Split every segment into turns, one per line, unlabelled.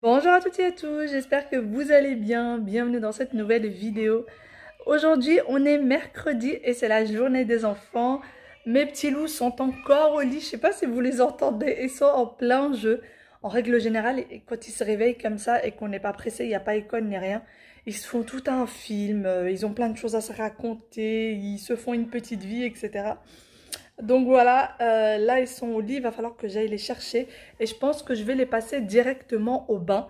Bonjour à toutes et à tous, j'espère que vous allez bien. Bienvenue dans cette nouvelle vidéo. Aujourd'hui, on est mercredi et c'est la journée des enfants. Mes petits loups sont encore au lit, je sais pas si vous les entendez, ils sont en plein jeu. En règle générale, quand ils se réveillent comme ça et qu'on n'est pas pressé, il n'y a pas école ni rien, ils se font tout un film, ils ont plein de choses à se raconter, ils se font une petite vie, etc. Donc voilà, là ils sont au lit, il va falloir que j'aille les chercher et je pense que je vais les passer directement au bain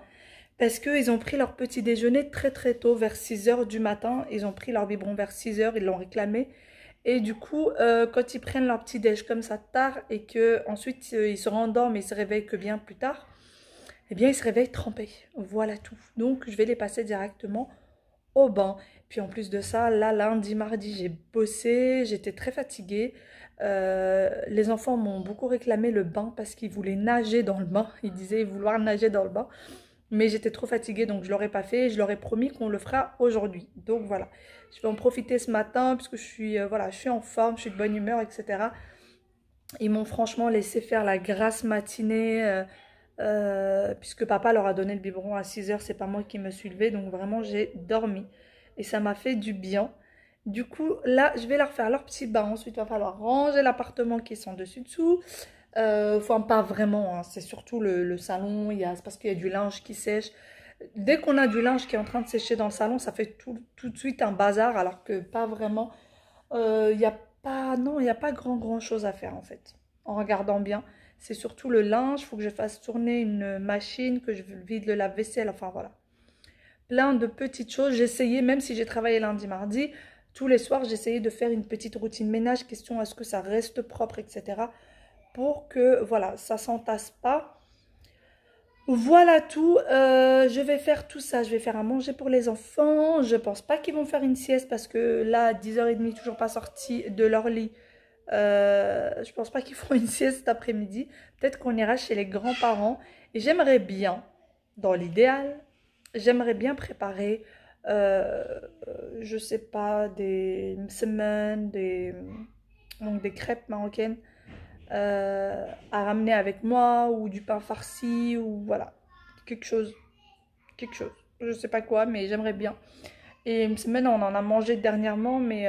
parce qu'ils ont pris leur petit déjeuner très très tôt, vers 6 heures du matin. Ils ont pris leur biberon vers 6 heures, ils l'ont réclamé. Et du coup, quand ils prennent leur petit déj comme ça tard et que ensuite ils se rendorment et ils se réveillent que bien plus tard, eh bien ils se réveillent trempés. Voilà tout. Donc je vais les passer directement au bain. Puis en plus de ça, là, lundi, mardi, j'ai bossé, j'étais très fatiguée. Les enfants m'ont beaucoup réclamé le bain parce qu'ils voulaient nager dans le bain. Ils disaient vouloir nager dans le bain. Mais j'étais trop fatiguée, donc je ne l'aurais pas fait. Et je leur ai promis qu'on le fera aujourd'hui. Donc voilà, je vais en profiter ce matin puisque je suis, voilà, je suis en forme, je suis de bonne humeur, etc. Ils m'ont franchement laissé faire la grasse matinée. Puisque papa leur a donné le biberon à 6 heures, c'est pas moi qui me suis levée, donc vraiment j'ai dormi et ça m'a fait du bien. Du coup là je vais leur faire leur petit bain, ensuite il va falloir ranger l'appartement qui est en dessus dessous, enfin pas vraiment, hein. C'est surtout le salon, c'est parce qu'il y a du linge qui sèche. Dès qu'on a du linge qui est en train de sécher dans le salon, ça fait tout de suite un bazar, alors que pas vraiment. Il n'y a pas, non, il n'y a pas grand chose à faire en fait. En regardant bien, c'est surtout le linge. Il faut que je fasse tourner une machine, que je vide le lave-vaisselle. Enfin voilà, plein de petites choses. J'essayais, même si j'ai travaillé lundi, mardi, tous les soirs, j'essayais de faire une petite routine ménage, question à ce que ça reste propre, etc. Pour que voilà, ça s'entasse pas. Voilà tout, je vais faire tout ça, je vais faire à manger pour les enfants. Je pense pas qu'ils vont faire une sieste parce que là, à 10h30, toujours pas sortis de leur lit. Je pense pas qu'ils feront une sieste cet après-midi. Peut-être qu'on ira chez les grands-parents. Et j'aimerais bien, dans l'idéal, j'aimerais bien préparer, je sais pas, des semaines, donc des crêpes marocaines à ramener avec moi, ou du pain farci, ou voilà, quelque chose, je sais pas quoi, mais j'aimerais bien. Et une semaine on en a mangé dernièrement, mais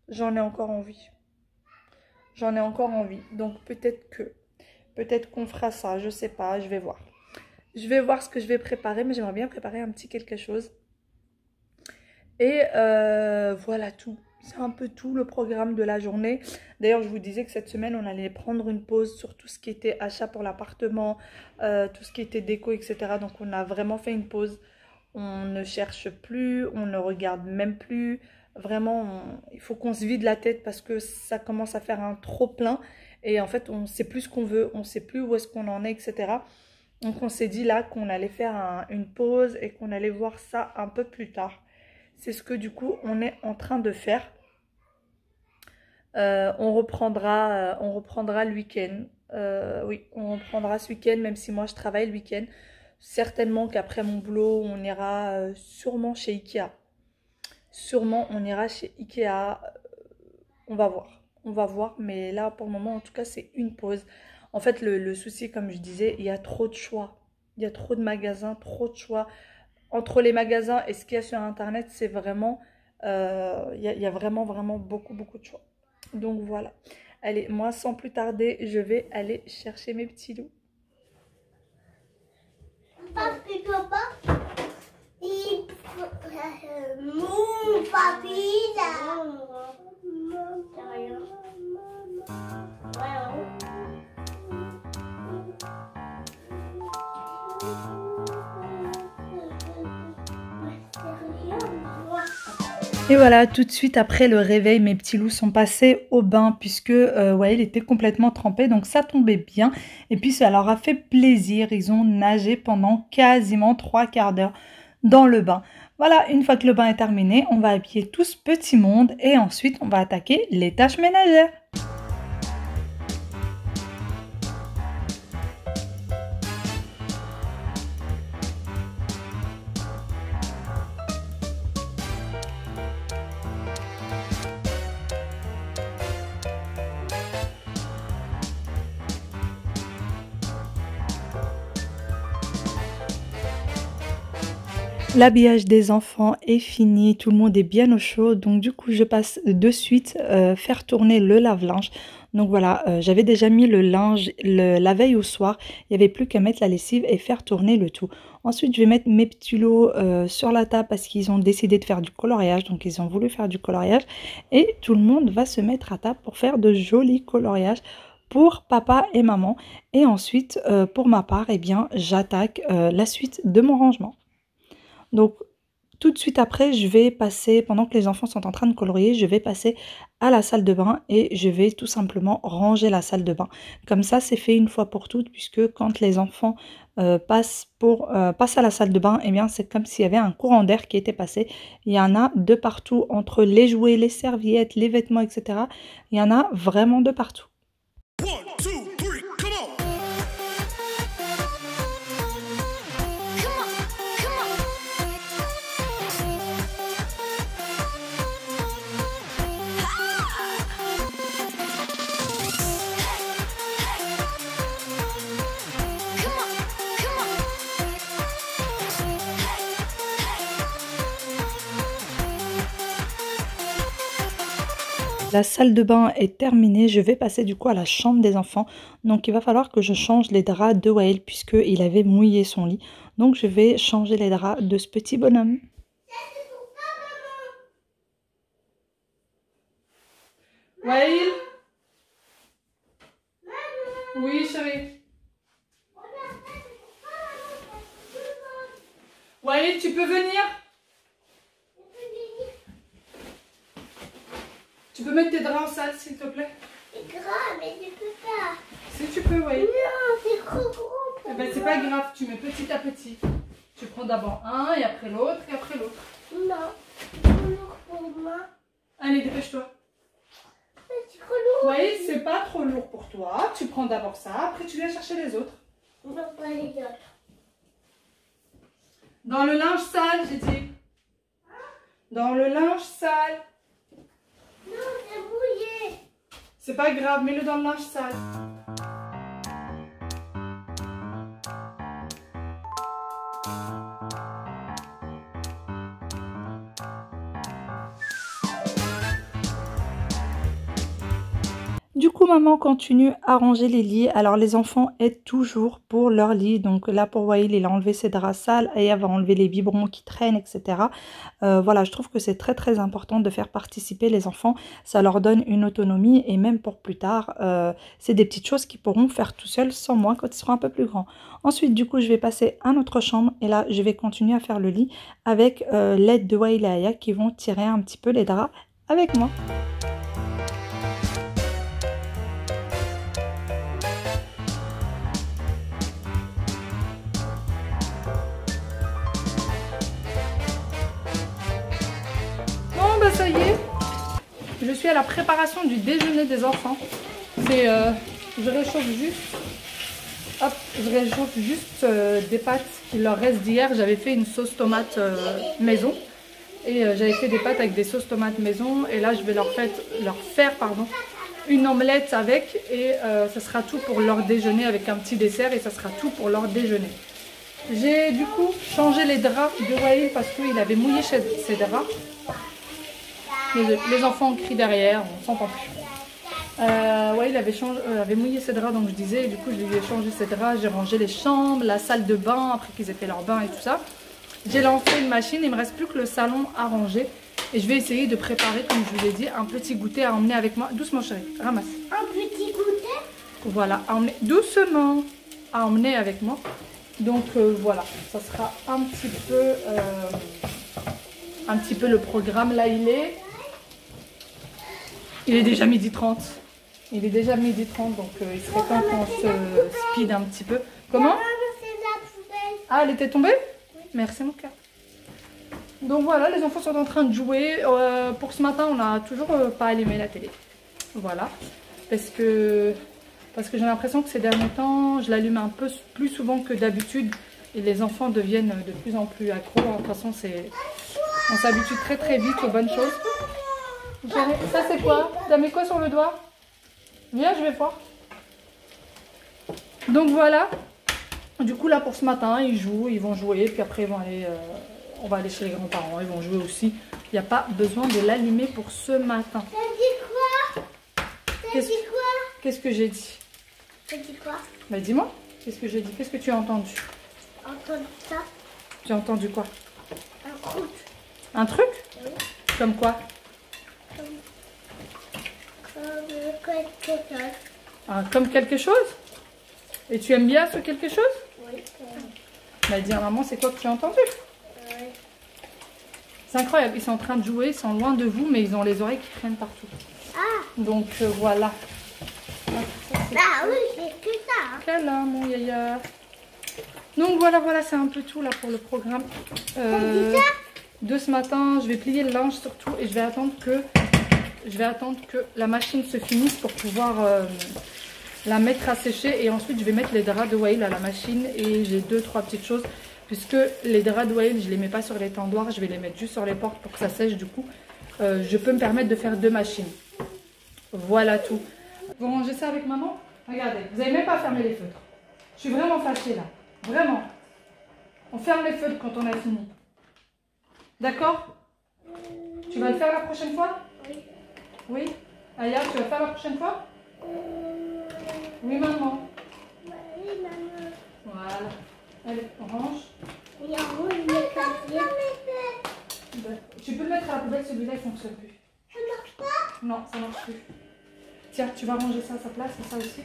j'en ai encore envie, donc peut-être qu'on fera ça, je sais pas, je vais voir ce que je vais préparer, mais j'aimerais bien préparer un petit quelque chose. Et voilà tout. C'est un peu tout le programme de la journée. D'ailleurs, je vous disais que cette semaine, on allait prendre une pause sur tout ce qui était achat pour l'appartement, tout ce qui était déco, etc. Donc, on a vraiment fait une pause. On ne cherche plus, on ne regarde même plus. Vraiment, il faut qu'on se vide la tête parce que ça commence à faire un trop plein. Et en fait, on ne sait plus ce qu'on veut, on ne sait plus où est-ce qu'on en est, etc. Donc, on s'est dit là qu'on allait faire une pause et qu'on allait voir ça un peu plus tard. C'est ce que du coup on est en train de faire. On reprendra le week-end. Oui, on reprendra ce week-end, même si moi je travaille le week-end. Certainement qu'après mon boulot, on ira sûrement chez Ikea. Sûrement, on ira chez Ikea. On va voir. On va voir, mais là, pour le moment, en tout cas, c'est une pause. En fait, le souci, comme je disais, il y a trop de choix. Il y a trop de magasins, trop de choix. Entre les magasins et ce qu'il y a sur Internet, c'est vraiment... il y a vraiment beaucoup de choix. Donc voilà. Allez, moi, sans plus tarder, je vais aller chercher mes petits loups.
Papi, papa, mon papi, là.
Et voilà, tout de suite après le réveil, mes petits loups sont passés au bain puisque ouais, il était complètement trempé, donc ça tombait bien. Et puis ça leur a fait plaisir, ils ont nagé pendant quasiment 3/4 d'heure dans le bain. Voilà, une fois que le bain est terminé, on va habiller tout ce petit monde et ensuite on va attaquer les tâches ménagères. L'habillage des enfants est fini, tout le monde est bien au chaud, donc du coup je passe de suite faire tourner le lave-linge. Donc voilà, j'avais déjà mis le linge la veille au soir, il n'y avait plus qu'à mettre la lessive et faire tourner le tout. Ensuite je vais mettre mes petits lots sur la table parce qu'ils ont décidé de faire du coloriage, donc ils ont voulu faire du coloriage. Et tout le monde va se mettre à table pour faire de jolis coloriages pour papa et maman. Et ensuite pour ma part, eh bien j'attaque la suite de mon rangement. Donc, tout de suite après, je vais passer, pendant que les enfants sont en train de colorier, je vais passer à la salle de bain et je vais tout simplement ranger la salle de bain. Comme ça, c'est fait une fois pour toutes, puisque quand les enfants passent à la salle de bain, eh bien, c'est comme s'il y avait un courant d'air qui était passé. Il y en a de partout, entre les jouets, les serviettes, les vêtements, etc. Il y en a vraiment de partout. La salle de bain est terminée, je vais passer du coup à la chambre des enfants. Donc il va falloir que je change les draps de Wael puisqu'il avait mouillé son lit. Donc je vais changer les draps de ce petit bonhomme. Wael? Oui chérie. Wael, tu peux venir? Tu peux mettre tes draps en salle, s'il te plaît?
C'est grave, mais je peux pas.
Si tu peux, oui.
Non, c'est trop gros.
Eh ben, c'est pas grave, tu mets petit à petit. Tu prends d'abord un, et après l'autre, et après l'autre.
Non, c'est trop lourd pour moi.
Allez, dépêche-toi.
C'est trop lourd.
Oui, c'est pas trop lourd pour toi. Tu prends d'abord ça, après tu viens chercher les autres.
Non, pas les autres.
Dans le linge sale, j'ai dit. Dans le linge sale.
Non, c'est mouillé.
C'est pas grave, mets-le dans le linge sale. Du coup, maman continue à ranger les lits. Alors, les enfants aident toujours pour leur lit. Donc là, pour Wael, il a enlevé ses draps sales. Aya va enlever les biberons qui traînent, etc. Voilà, je trouve que c'est très, très important de faire participer les enfants. Ça leur donne une autonomie. Et même pour plus tard, c'est des petites choses qu'ils pourront faire tout seuls sans moi quand ils seront un peu plus grands. Ensuite, du coup, je vais passer à notre chambre. Et là, je vais continuer à faire le lit avec l'aide de Wael et Aya qui vont tirer un petit peu les draps avec moi. Ça y est, je suis à la préparation du déjeuner des enfants. C'est, je réchauffe juste, des pâtes qu'il leur reste d'hier. J'avais fait une sauce tomate maison et j'avais fait des pâtes avec des sauces tomates maison. Et là, je vais leur faire une omelette avec et ça sera tout pour leur déjeuner avec un petit dessert et ça sera tout pour leur déjeuner. J'ai du coup changé les draps de Wael parce qu'il avait mouillé ses draps. Les enfants crient derrière, on s'entend plus. Ouais, il avait mouillé ses draps, donc je disais, et du coup je lui ai changé ses draps, j'ai rangé les chambres, la salle de bain, après qu'ils aient fait leur bain et tout ça. J'ai lancé une machine, il ne me reste plus que le salon à ranger. Et je vais essayer de préparer, comme je vous l'ai dit, un petit goûter à emmener avec moi. Doucement chérie, ramasse.
Un petit goûter?
Voilà, à emmener doucement, à emmener avec moi. Donc voilà, ça sera un petit peu le programme. Là il est déjà 12h30. Il est déjà 12h30, donc il serait temps qu'on se speed un petit peu. Comment? Ah, elle était tombée? Oui. Merci mon cœur. Donc voilà, les enfants sont en train de jouer. Pour ce matin, on n'a toujours pas allumé la télé. Voilà. Parce que j'ai l'impression que ces derniers temps, je l'allume un peu plus souvent que d'habitude. Et les enfants deviennent de plus en plus accros. De toute façon, on s'habitue très très vite aux bonnes choses. Ça c'est quoi? T'as mis quoi sur le doigt? Viens, je vais voir. Donc voilà. Du coup là pour ce matin, ils vont jouer, puis après ils vont aller on va aller chez les grands-parents, ils vont jouer aussi. Il n'y a pas besoin de l'allumer pour ce matin.
T'as dit quoi? T'as dit quoi?
Qu'est-ce que j'ai dit?
T'as dit quoi?
Bah dis-moi, qu'est-ce que j'ai dit? Qu'est-ce que tu as entendu?
Entends ça?
Tu as entendu quoi?
Un croûte.
Un truc?
Oui.
Comme quoi?
Comme quelque chose.
Ah, comme quelque chose? Et tu aimes bien ce quelque chose?
Oui.
Bah dis à maman, c'est quoi que tu as entendu?
Oui.
C'est incroyable, ils sont en train de jouer, ils sont loin de vous, mais ils ont les oreilles qui traînent partout.
Ah!
Donc voilà.
Bah oui, c'est que ça. Hein.
Câlin, mon yaya. Donc voilà, c'est un peu tout là pour le programme de ce matin. Je vais plier le linge surtout et je vais attendre que la machine se finisse pour pouvoir la mettre à sécher. Et ensuite, je vais mettre les draps de Wael à la machine. Et j'ai 2-3 petites choses. Puisque les draps de Wael, je ne les mets pas sur les tendoirs. Je vais les mettre juste sur les portes pour que ça sèche. Du coup, je peux me permettre de faire 2 machines. Voilà tout. Vous rangez ça avec maman? Regardez, vous n'avez même pas fermé les feutres. Je suis vraiment fâchée là. Vraiment. On ferme les feutres quand on a fini. D'accord? Tu vas le faire la prochaine fois?
Oui.
Oui? Aya, tu vas le faire la prochaine fois? Oui, maman.
Oui, maman.
Voilà. Allez, on range.
Il y a un rouge, mais pas
Tu peux le mettre à la poubelle, celui-là il ne fonctionne plus.
ça marche pas?
Non, ça ne marche plus. Tiens, tu vas ranger ça à sa place et ça aussi.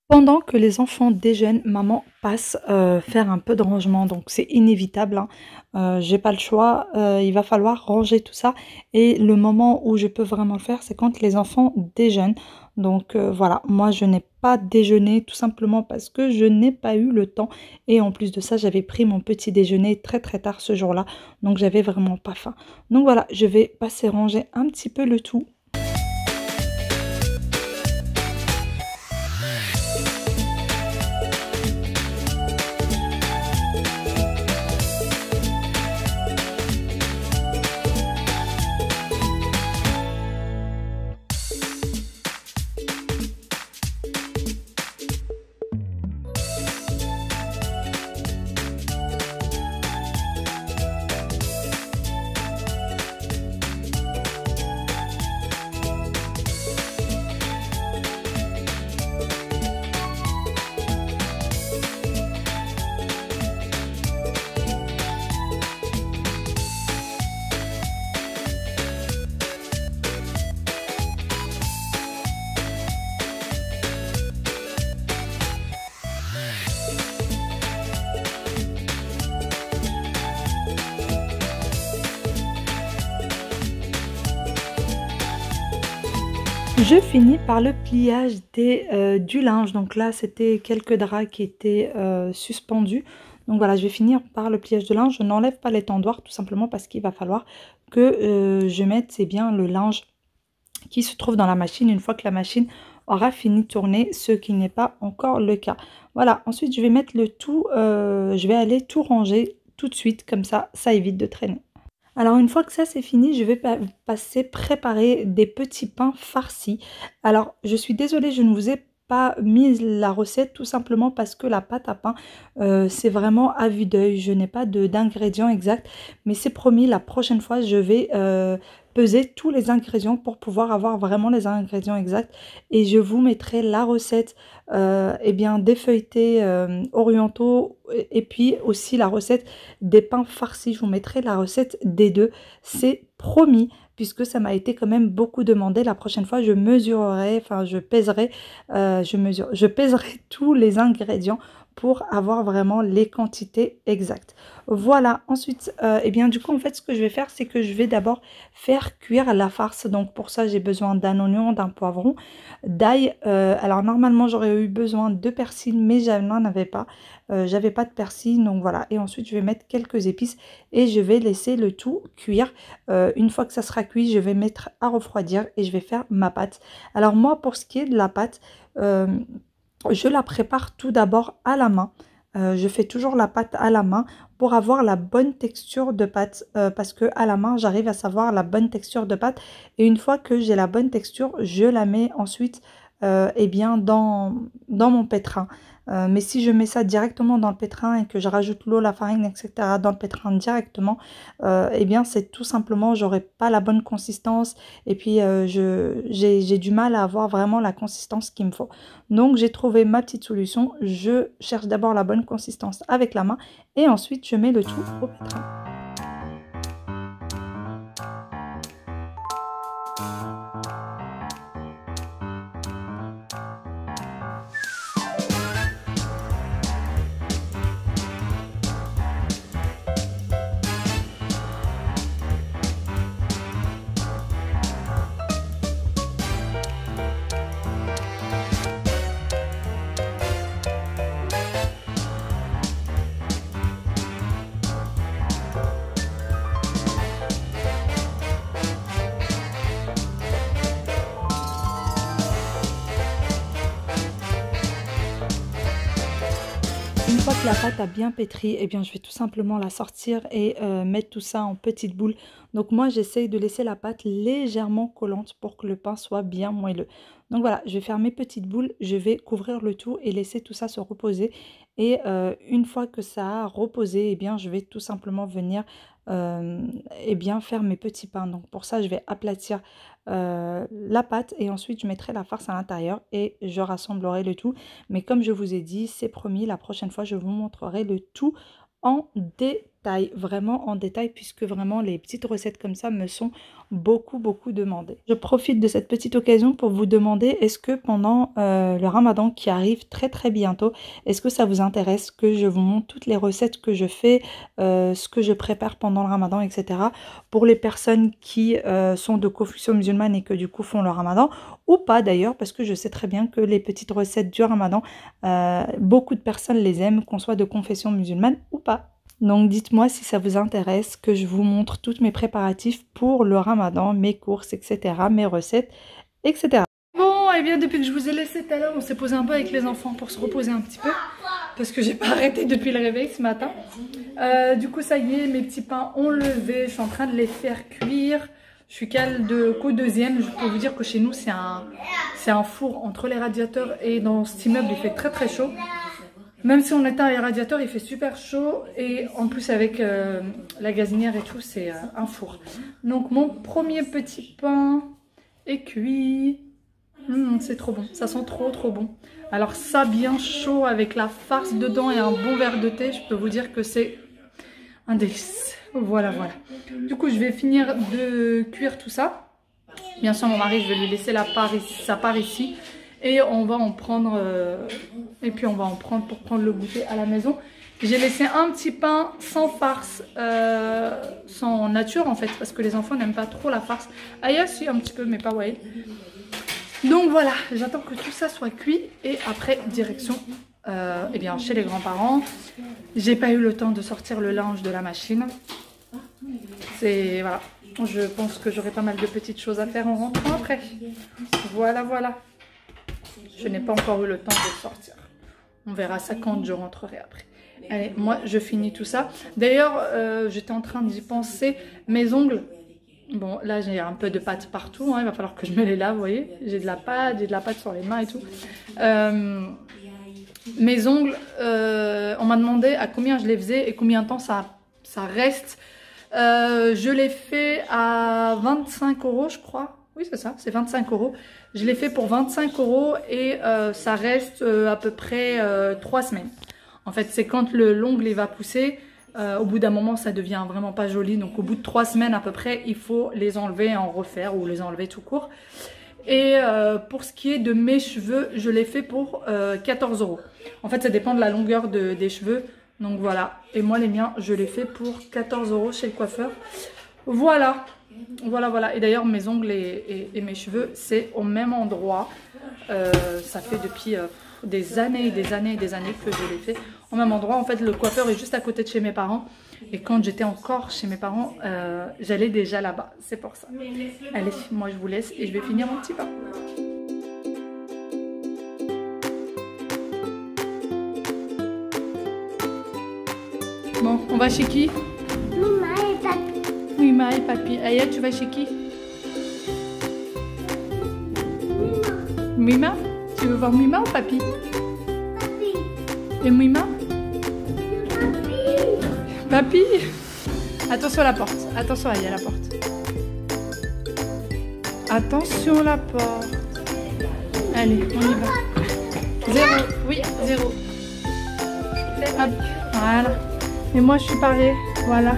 Pendant que les enfants déjeunent, maman passe faire un peu de rangement, donc c'est inévitable, hein. J'ai pas le choix, il va falloir ranger tout ça et le moment où je peux vraiment le faire, c'est quand les enfants déjeunent. Donc voilà, moi je n'ai pas déjeuné tout simplement parce que je n'ai pas eu le temps et en plus de ça, j'avais pris mon petit déjeuner très tard ce jour-là, donc j'avais vraiment pas faim. Donc voilà, je vais passer ranger un petit peu le tout. Je finis par le pliage du linge. Donc là, c'était quelques draps qui étaient suspendus. Donc voilà, je vais finir par le pliage de linge. Je n'enlève pas les tendoirs tout simplement parce qu'il va falloir que je mette, c'est bien, le linge qui se trouve dans la machine une fois que la machine aura fini de tourner, ce qui n'est pas encore le cas. Voilà, ensuite je vais mettre le tout, je vais aller tout ranger tout de suite, comme ça évite de traîner. Alors une fois que ça c'est fini, je vais passer préparer des petits pains farcis. Alors je suis désolée, je ne vous ai pas mis la recette tout simplement parce que la pâte à pain c'est vraiment à vue d'œil. Je n'ai pas d'ingrédients exacts, mais c'est promis, la prochaine fois je vais peser tous les ingrédients pour pouvoir avoir vraiment les ingrédients exacts et je vous mettrai la recette eh bien, des feuilletés orientaux et puis aussi la recette des pains farcis. Je vous mettrai la recette des deux, c'est promis, puisque ça m'a été quand même beaucoup demandé. La prochaine fois je mesurerai, enfin je pèserai tous les ingrédients pour avoir vraiment les quantités exactes. Voilà, ensuite, et bien du coup, en fait, ce que je vais faire, c'est que je vais d'abord faire cuire la farce. Donc pour ça, j'ai besoin d'un oignon, d'un poivron, d'ail. Alors normalement, j'aurais eu besoin de persil, mais je n'en avais pas. J'avais pas de persil, donc voilà. Et ensuite, je vais mettre quelques épices et je vais laisser le tout cuire. Une fois que ça sera cuit, je vais mettre à refroidir et je vais faire ma pâte. Alors moi, pour ce qui est de la pâte, je la prépare tout d'abord à la main. Je fais toujours la pâte à la main pour avoir la bonne texture de pâte parce que à la main, j'arrive à savoir la bonne texture de pâte. Et une fois que j'ai la bonne texture, je la mets ensuite eh bien dans mon pétrin. Mais si je mets ça directement dans le pétrin et que je rajoute l'eau, la farine, etc. dans le pétrin directement, eh bien c'est tout simplement, j'aurai pas la bonne consistance et puis j'ai du mal à avoir vraiment la consistance qu'il me faut. Donc j'ai trouvé ma petite solution, je cherche d'abord la bonne consistance avec la main et ensuite je mets le tout au pétrin. Une fois que la pâte a bien pétri, eh bien, je vais tout simplement la sortir et mettre tout ça en petites boules. Donc moi, j'essaye de laisser la pâte légèrement collante pour que le pain soit bien moelleux. Donc voilà, je vais faire mes petites boules, je vais couvrir le tout et laisser tout ça se reposer. Et une fois que ça a reposé, eh bien, je vais tout simplement venir eh bien, faire mes petits pains. Donc pour ça, je vais aplatir la pâte et ensuite je mettrai la farce à l'intérieur et je rassemblerai le tout. Mais comme je vous ai dit, c'est promis, la prochaine fois, je vous montrerai le tout en détail, vraiment en détail, puisque vraiment les petites recettes comme ça me sont beaucoup demandées. Je profite de cette petite occasion pour vous demander, est-ce que pendant le ramadan qui arrive très bientôt, est-ce que ça vous intéresse que je vous montre toutes les recettes que je fais, ce que je prépare pendant le ramadan, etc. Pour les personnes qui sont de confession musulmane et que du coup font le ramadan, ou pas d'ailleurs, parce que je sais très bien que les petites recettes du ramadan, beaucoup de personnes les aiment, qu'on soit de confession musulmane ou pas. Donc dites-moi si ça vous intéresse que je vous montre tous mes préparatifs pour le ramadan, mes courses, etc., mes recettes, etc. Bon, et bien depuis que je vous ai laissé tout à l'heure, on s'est posé un peu avec les enfants pour se reposer un petit peu, parce que j'ai pas arrêté depuis le réveil ce matin. Du coup ça y est, mes petits pains ont levé, je suis en train de les faire cuire. Je suis qu'au deuxième. Je peux vous dire que chez nous c'est un four entre les radiateurs et dans cet immeuble il fait très chaud. Même si on éteint les radiateurs, il fait super chaud et en plus avec la gazinière et tout, c'est un four. Donc mon premier petit pain est cuit. C'est trop bon, ça sent trop bon. Alors ça bien chaud avec la farce dedans et un bon verre de thé, je peux vous dire que c'est un délice. Voilà. Du coup, je vais finir de cuire tout ça. Bien sûr, mon mari, je vais lui laisser sa part ici. Et on va en prendre, pour prendre le goûter à la maison. J'ai laissé un petit pain sans farce, sans nature en fait, parce que les enfants n'aiment pas trop la farce. Aïe, si, un petit peu, mais pas ouais. Donc voilà, j'attends que tout ça soit cuit et après, direction eh bien, chez les grands-parents. J'ai pas eu le temps de sortir le linge de la machine. Voilà, je pense que j'aurai pas mal de petites choses à faire en rentrant après. Voilà. Je n'ai pas encore eu le temps de sortir. On verra ça quand je rentrerai après. Allez, moi je finis tout ça. D'ailleurs, j'étais en train d'y penser. Mes ongles, bon là j'ai un peu de pâte partout, hein, il va falloir que je me les lave, vous voyez. J'ai de la pâte sur les mains et tout. Mes ongles, on m'a demandé à combien je les faisais et combien de temps ça reste. Je l'ai fait à 25 € je crois. Oui c'est ça, c'est 25 €. Je l'ai fait pour 25 € et ça reste à peu près 3 semaines. En fait c'est quand l'ongle va pousser, au bout d'un moment ça devient vraiment pas joli. Donc au bout de 3 semaines à peu près il faut les enlever et en refaire ou les enlever tout court. Et pour ce qui est de mes cheveux, je l'ai fait pour 14 €. En fait, ça dépend de la longueur des cheveux. Donc voilà. Et moi, les miens, je les fais pour 14 € chez le coiffeur. Voilà. Voilà. Et d'ailleurs, mes ongles et mes cheveux, c'est au même endroit. Ça fait depuis des années que je l'ai fait au même endroit. En fait, le coiffeur est juste à côté de chez mes parents. Et quand j'étais encore chez mes parents, j'allais déjà là-bas. C'est pour ça. Allez, moi je vous laisse et je vais finir mon petit pain. Bon, on va chez qui?
Mima et Papi.
Mima et Papi. Aya, tu vas chez qui? Mima? Tu veux voir Mima ou Papi?
Papi.
Et Mima?
Papi.
Papi? Attention à la porte. Attention, Aya, à la porte. Attention à la porte. Allez, on y va. 0. Oui, 0. Hop, voilà. Et moi, je suis parée. Voilà.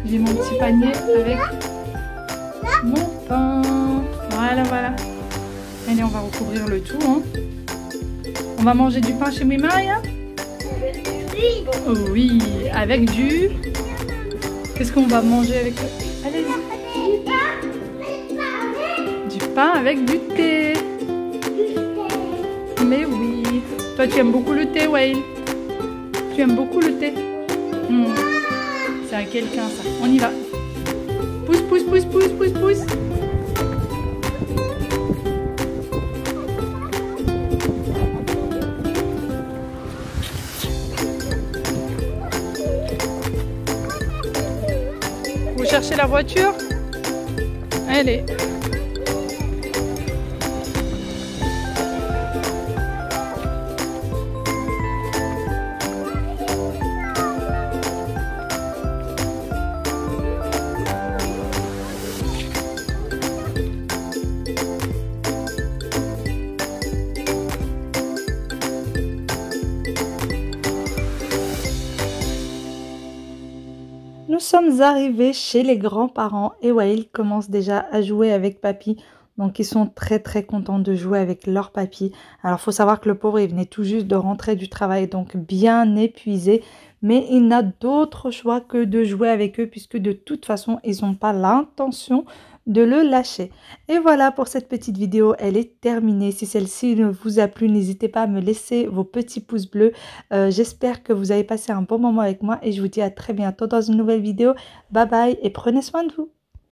J'ai mon petit panier avec mon pain. Voilà. Allez, on va recouvrir le tout. Hein. On va manger du pain chez Mima, Aya? Oui, avec du... Qu'est-ce qu'on va manger avec le... Allez, du pain avec du thé. Mais oui. Toi, tu aimes beaucoup le thé, Wael? Tu aimes beaucoup le thé? C'est à quelqu'un, ça. On y va. Pousse. Vous cherchez la voiture? Allez. Nous sommes arrivés chez les grands-parents et Wael commence déjà à jouer avec Papi. Donc ils sont très contents de jouer avec leur Papi. Alors il faut savoir que le pauvre il venait tout juste de rentrer du travail, donc bien épuisé. Mais il n'a d'autre choix que de jouer avec eux puisque de toute façon ils n'ont pas l'intention de le lâcher. Et voilà pour cette petite vidéo, elle est terminée. Si celle-ci vous a plu, n'hésitez pas à me laisser vos petits pouces bleus. J'espère que vous avez passé un bon moment avec moi et je vous dis à très bientôt dans une nouvelle vidéo. Bye bye et prenez soin de vous.